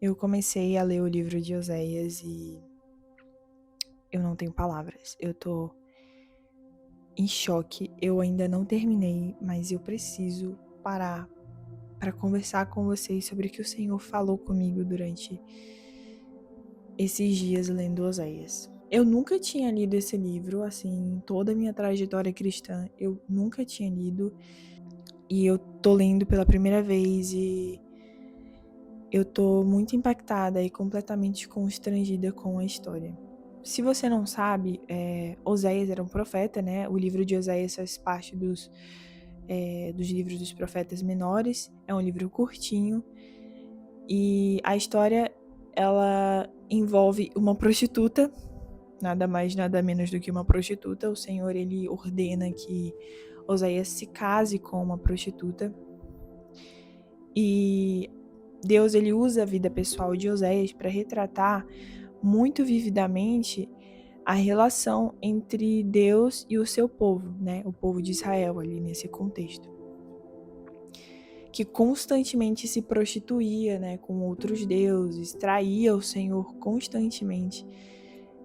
Eu comecei a ler o livro de Oséias e eu não tenho palavras. Eu tô em choque. Eu ainda não terminei, mas eu preciso parar para conversar com vocês sobre o que o Senhor falou comigo durante esses dias lendo Oséias. Eu nunca tinha lido esse livro, assim, em toda a minha trajetória cristã, eu nunca tinha lido. E eu tô lendo pela primeira vez e eu tô muito impactada e completamente constrangida com a história. Se você não sabe, Oséias era um profeta, né? O livro de Oséias faz parte dos livros dos profetas menores. É um livro curtinho e a história, ela envolve uma prostituta, nada mais, nada menos do que uma prostituta. O Senhor, ele ordena que Oséias se case com uma prostituta e Deus, ele usa a vida pessoal de Oséias para retratar muito vividamente a relação entre Deus e o seu povo, né? O povo de Israel ali nesse contexto, que constantemente se prostituía, né, com outros deuses, traía o Senhor constantemente.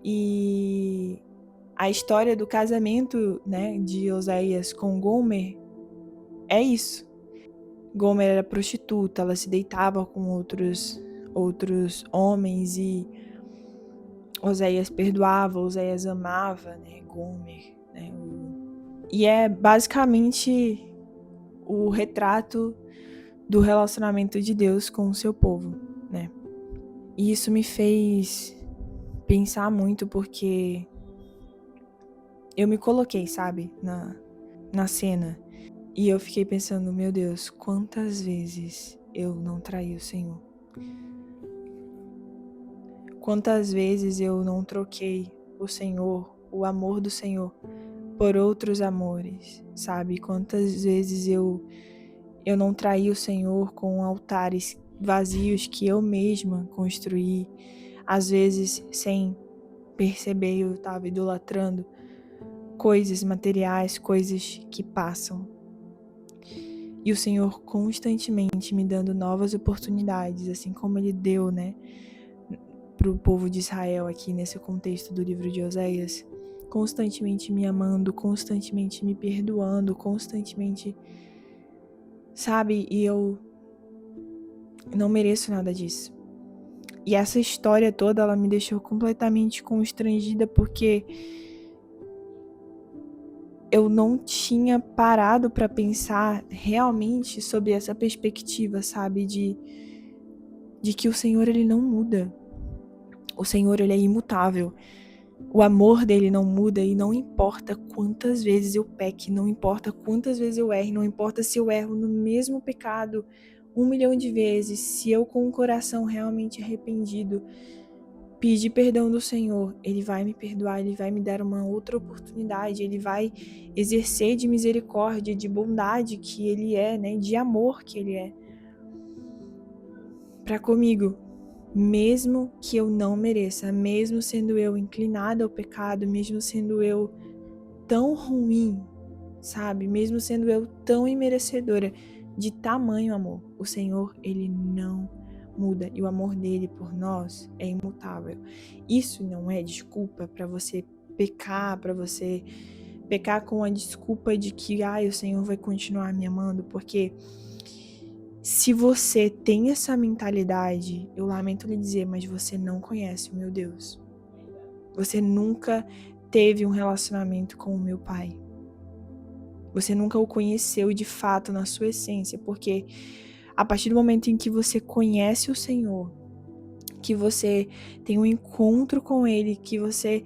E a história do casamento, né, de Oséias com Gomer é isso. Gomer era prostituta, ela se deitava com outros homens e Oséias perdoava, Oséias amava, né, Gomer, né, e é basicamente o retrato do relacionamento de Deus com o seu povo, né? E isso me fez pensar muito porque eu me coloquei, sabe, na cena. E eu fiquei pensando, meu Deus, quantas vezes eu não traí o Senhor? Quantas vezes eu não troquei o Senhor, o amor do Senhor, por outros amores, sabe? Quantas vezes eu não traí o Senhor com altares vazios que eu mesma construí, às vezes sem perceber eu estava idolatrando coisas materiais, coisas que passam. E o Senhor constantemente me dando novas oportunidades, assim como Ele deu, né, para o povo de Israel aqui nesse contexto do livro de Oséias, constantemente me amando, constantemente me perdoando, constantemente, sabe? E eu não mereço nada disso. E essa história toda, ela me deixou completamente constrangida porque eu não tinha parado para pensar realmente sobre essa perspectiva, sabe? De que o Senhor, ele não muda. O Senhor, ele é imutável. O amor dele não muda e não importa quantas vezes eu peque, não importa quantas vezes eu erre, não importa se eu erro no mesmo pecado 1.000.000 de vezes, se eu com o coração realmente arrependido pedir perdão do Senhor, Ele vai me perdoar, Ele vai me dar uma outra oportunidade, Ele vai exercer de misericórdia, de bondade que Ele é, né, de amor que Ele é para comigo. Mesmo que eu não mereça, mesmo sendo eu inclinada ao pecado, mesmo sendo eu tão ruim, sabe? Mesmo sendo eu tão imerecedora de tamanho amor, o Senhor, Ele não muda e o amor dele por nós é imutável. Isso não é desculpa para você pecar, para você pecar com a desculpa de que o Senhor vai continuar me amando, porque se você tem essa mentalidade, eu lamento lhe dizer, mas você não conhece o meu Deus. Você nunca teve um relacionamento com o meu Pai. Você nunca o conheceu de fato na sua essência, porque a partir do momento em que você conhece o Senhor, que você tem um encontro com Ele, que você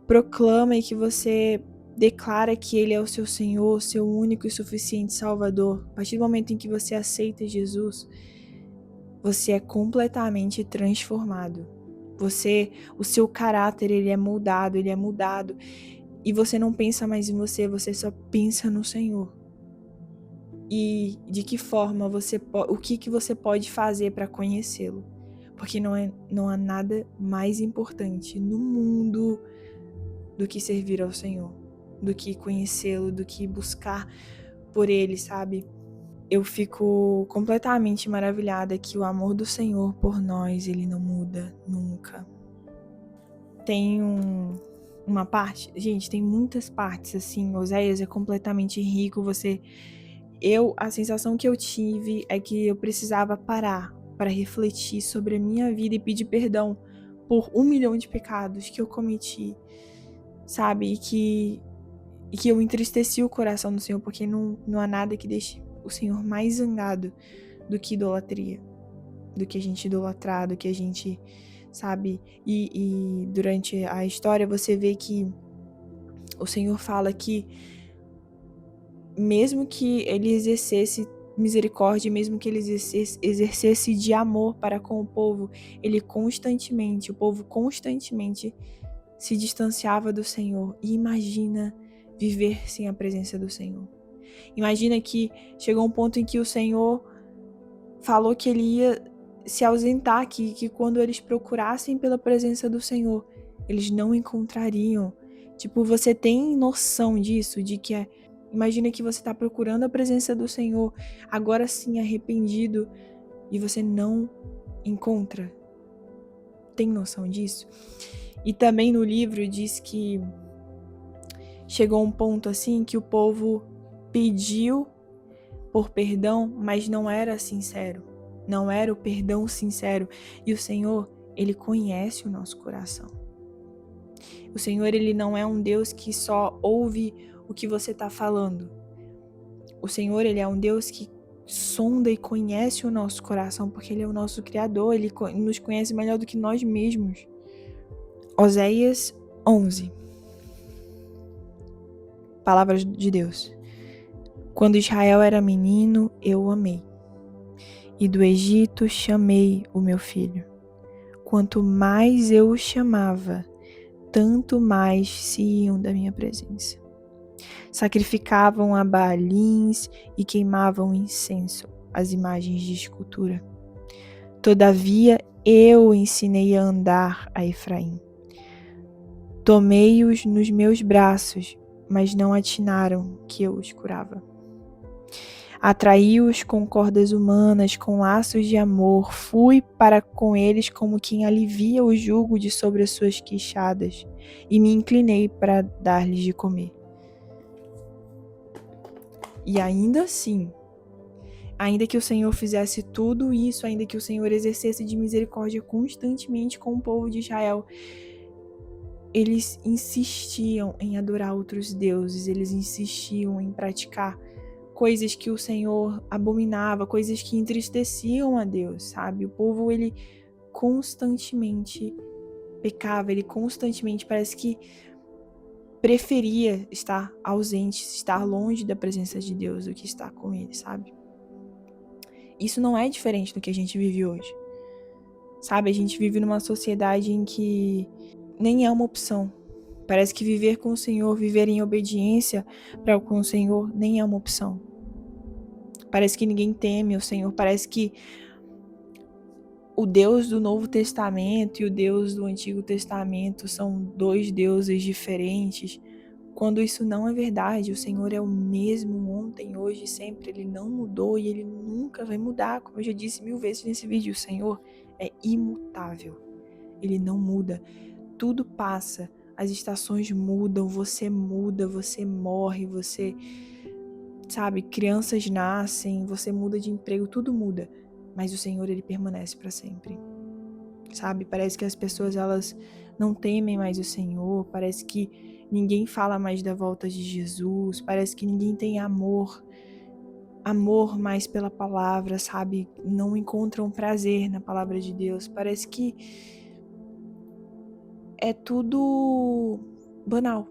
proclama e que você declara que Ele é o seu Senhor, seu único e suficiente Salvador, a partir do momento em que você aceita Jesus, você é completamente transformado. O seu caráter, ele é moldado, ele é mudado. E você não pensa mais em você, você só pensa no Senhor. E de que forma o que você pode fazer para conhecê-lo? Porque não há nada mais importante no mundo do que servir ao Senhor, do que conhecê-lo, do que buscar por Ele, sabe? eu fico completamente maravilhada que o amor do Senhor por nós, ele não muda nunca. Tem uma parte, gente, tem muitas partes assim, Oséias é completamente rico, a sensação que eu tive é que eu precisava parar para refletir sobre a minha vida e pedir perdão por 1 milhão de pecados que eu cometi, sabe, e que eu entristeci o coração do Senhor, porque não há nada que deixe o Senhor mais zangado do que idolatria, do que a gente idolatrar, do que a gente, sabe, e durante a história você vê que o Senhor fala que mesmo que ele exercesse misericórdia, mesmo que ele exercesse de amor para com o povo, o povo constantemente se distanciava do Senhor. E imagina viver sem a presença do Senhor. Imagina que chegou um ponto em que o Senhor falou que ele ia se ausentar, que quando eles procurassem pela presença do Senhor, eles não encontrariam. Tipo, você tem noção disso, de que imagina que você está procurando a presença do Senhor, agora sim arrependido, e você não encontra. Tem noção disso? E também no livro diz que chegou um ponto assim que o povo pediu por perdão, mas não era sincero. Não era o perdão sincero. E o Senhor, ele conhece o nosso coração. O Senhor, ele não é um Deus que só ouve o que você está falando. O Senhor, ele é um Deus que sonda e conhece o nosso coração, porque ele é o nosso Criador, ele nos conhece melhor do que nós mesmos. Oséias 11. Palavras de Deus. Quando Israel era menino, eu o amei. E do Egito chamei o meu filho. Quanto mais eu o chamava, tanto mais se iam da minha presença. Sacrificavam a Baalins e queimavam incenso, as imagens de escultura. Todavia eu ensinei a andar a Efraim. Tomei-os nos meus braços, mas não atinaram que eu os curava. Atraí-os com cordas humanas, com laços de amor, fui para com eles como quem alivia o jugo de sobre as suas queixadas, e me inclinei para dar-lhes de comer. E ainda assim, ainda que o Senhor fizesse tudo isso, ainda que o Senhor exercesse de misericórdia constantemente com o povo de Israel, eles insistiam em adorar outros deuses, eles insistiam em praticar coisas que o Senhor abominava, coisas que entristeciam a Deus, sabe? O povo, ele constantemente pecava, ele constantemente parece que preferia estar ausente, estar longe da presença de Deus do que estar com ele, sabe? Isso não é diferente do que a gente vive hoje, sabe? A gente vive numa sociedade em que nem é uma opção. Parece que viver com o Senhor, viver em obediência para com o Senhor, nem é uma opção. Parece que ninguém teme o Senhor, parece que o Deus do Novo Testamento e o Deus do Antigo Testamento são dois deuses diferentes, quando isso não é verdade. O Senhor é o mesmo ontem, hoje e sempre, ele não mudou e ele nunca vai mudar. Como eu já disse 1000 vezes nesse vídeo, o Senhor é imutável, ele não muda. Tudo passa, as estações mudam, você morre, você, sabe, crianças nascem, você muda de emprego, tudo muda, mas o Senhor, ele permanece para sempre, sabe? Parece que as pessoas, elas não temem mais o Senhor, parece que ninguém fala mais da volta de Jesus, parece que ninguém tem amor mais pela palavra, sabe? Não encontram prazer na palavra de Deus, parece que é tudo banal.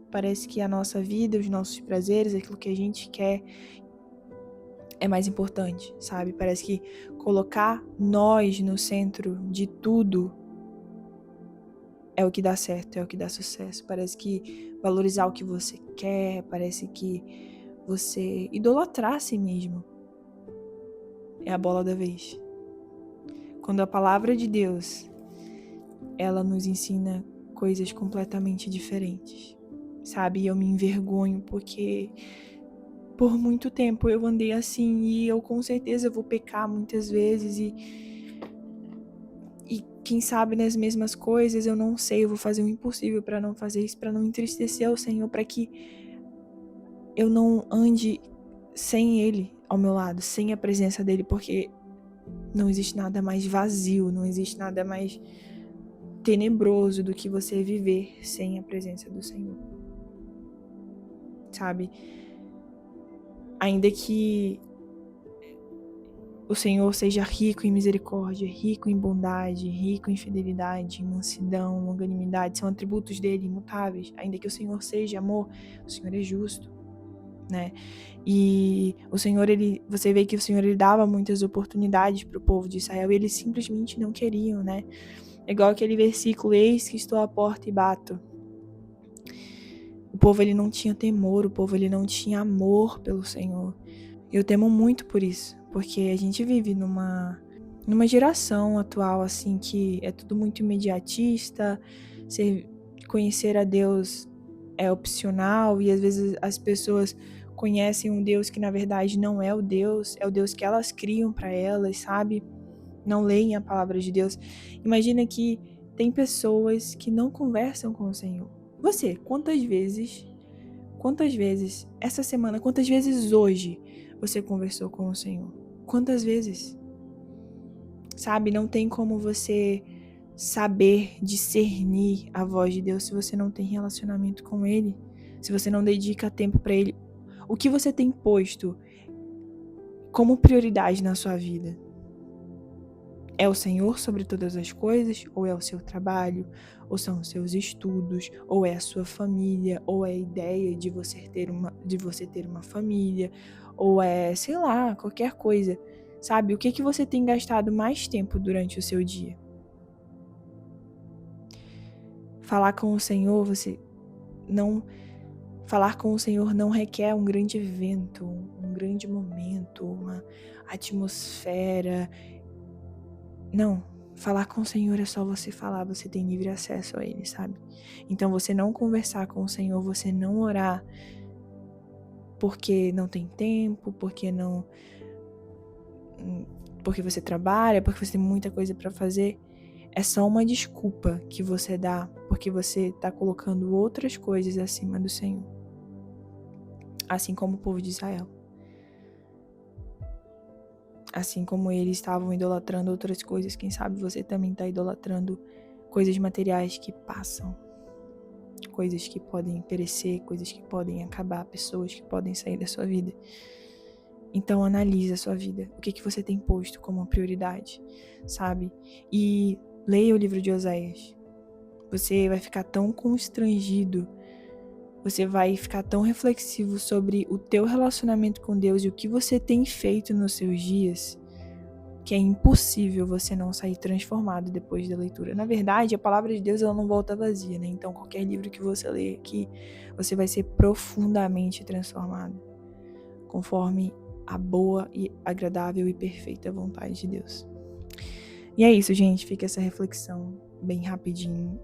Parece que a nossa vida, os nossos prazeres, aquilo que a gente quer é mais importante, sabe? Parece que colocar nós no centro de tudo é o que dá certo, é o que dá sucesso. Parece que valorizar o que você quer, parece que você idolatrar a si mesmo é a bola da vez. Quando a palavra de Deus, ela nos ensina coisas completamente diferentes, sabe? E eu me envergonho porque por muito tempo eu andei assim, e eu com certeza vou pecar muitas vezes, e quem sabe nas mesmas coisas, eu não sei, eu vou fazer o impossível para não fazer isso, para não entristecer o Senhor, para que eu não ande sem Ele ao meu lado, sem a presença dEle, porque não existe nada mais vazio, não existe nada mais tenebroso do que você viver sem a presença do Senhor, sabe? Ainda que o Senhor seja rico em misericórdia, rico em bondade, rico em fidelidade, em mansidão, longanimidade, são atributos dele imutáveis. Ainda que o Senhor seja amor, o Senhor é justo, né? E o Senhor, você vê que o Senhor ele dava muitas oportunidades para o povo de Israel e eles simplesmente não queriam, né? É igual aquele versículo: eis que estou à porta e bato. O povo ele não tinha temor, o povo ele não tinha amor pelo Senhor. Eu temo muito por isso, porque a gente vive numa geração atual assim que é tudo muito imediatista, conhecer a Deus é opcional, e às vezes as pessoas conhecem um Deus que na verdade não é o Deus que elas criam para elas, sabe? Não leem a palavra de Deus. Imagina que tem pessoas que não conversam com o Senhor. Você, quantas vezes essa semana, quantas vezes hoje você conversou com o Senhor? Quantas vezes? Sabe, não tem como você saber discernir a voz de Deus se você não tem relacionamento com Ele, se você não dedica tempo para Ele. O que você tem posto como prioridade na sua vida? É o Senhor sobre todas as coisas? Ou é o seu trabalho? Ou são os seus estudos? Ou é a sua família? Ou é a ideia de você ter uma família? Ou é, sei lá, qualquer coisa. Sabe, o que você tem gastado mais tempo durante o seu dia? Falar com o Senhor não requer um grande evento, um grande momento, uma atmosfera. Não, falar com o Senhor é só você falar, você tem livre acesso a Ele, sabe? Então você não conversar com o Senhor, você não orar porque não tem tempo, porque você trabalha, porque você tem muita coisa pra fazer, é só uma desculpa que você dá, porque você tá colocando outras coisas acima do Senhor. Assim como o povo de Israel. Assim como eles estavam idolatrando outras coisas, quem sabe você também está idolatrando coisas materiais que passam, coisas que podem perecer, coisas que podem acabar, pessoas que podem sair da sua vida. Então analise a sua vida, o que você tem posto como prioridade, sabe? E leia o livro de Oséias. Você vai ficar tão constrangido, você vai ficar tão reflexivo sobre o teu relacionamento com Deus e o que você tem feito nos seus dias, que é impossível você não sair transformado depois da leitura. Na verdade, a palavra de Deus ela não volta vazia, né? Então, qualquer livro que você ler aqui, você vai ser profundamente transformado, conforme a boa e agradável e perfeita vontade de Deus. E é isso, gente. Fica essa reflexão bem rapidinho.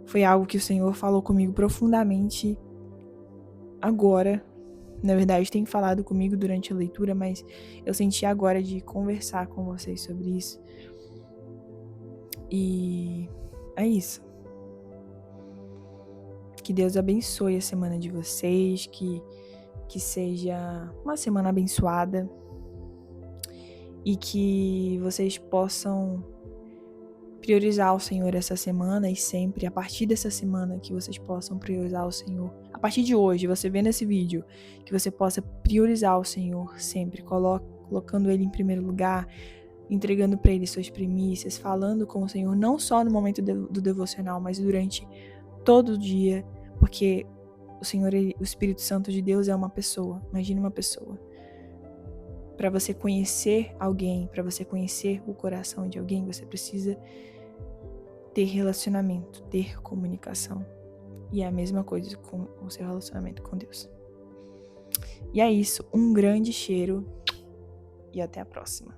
Foi algo que o Senhor falou comigo profundamente agora. Na verdade, tem falado comigo durante a leitura, mas eu senti agora de conversar com vocês sobre isso. E é isso. Que Deus abençoe a semana de vocês, que seja uma semana abençoada e que vocês possam priorizar o Senhor essa semana e sempre, a partir dessa semana, que vocês possam priorizar o Senhor. A partir de hoje, você vendo esse vídeo, que você possa priorizar o Senhor sempre, colocando Ele em primeiro lugar, entregando para Ele suas primícias, falando com o Senhor, não só no momento do devocional, mas durante todo o dia, porque o Senhor, o Espírito Santo de Deus é uma pessoa. Imagine uma pessoa. Para você conhecer alguém, para você conhecer o coração de alguém, você precisa ter relacionamento, ter comunicação. E é a mesma coisa com o seu relacionamento com Deus. E é isso. Um grande cheiro e até a próxima.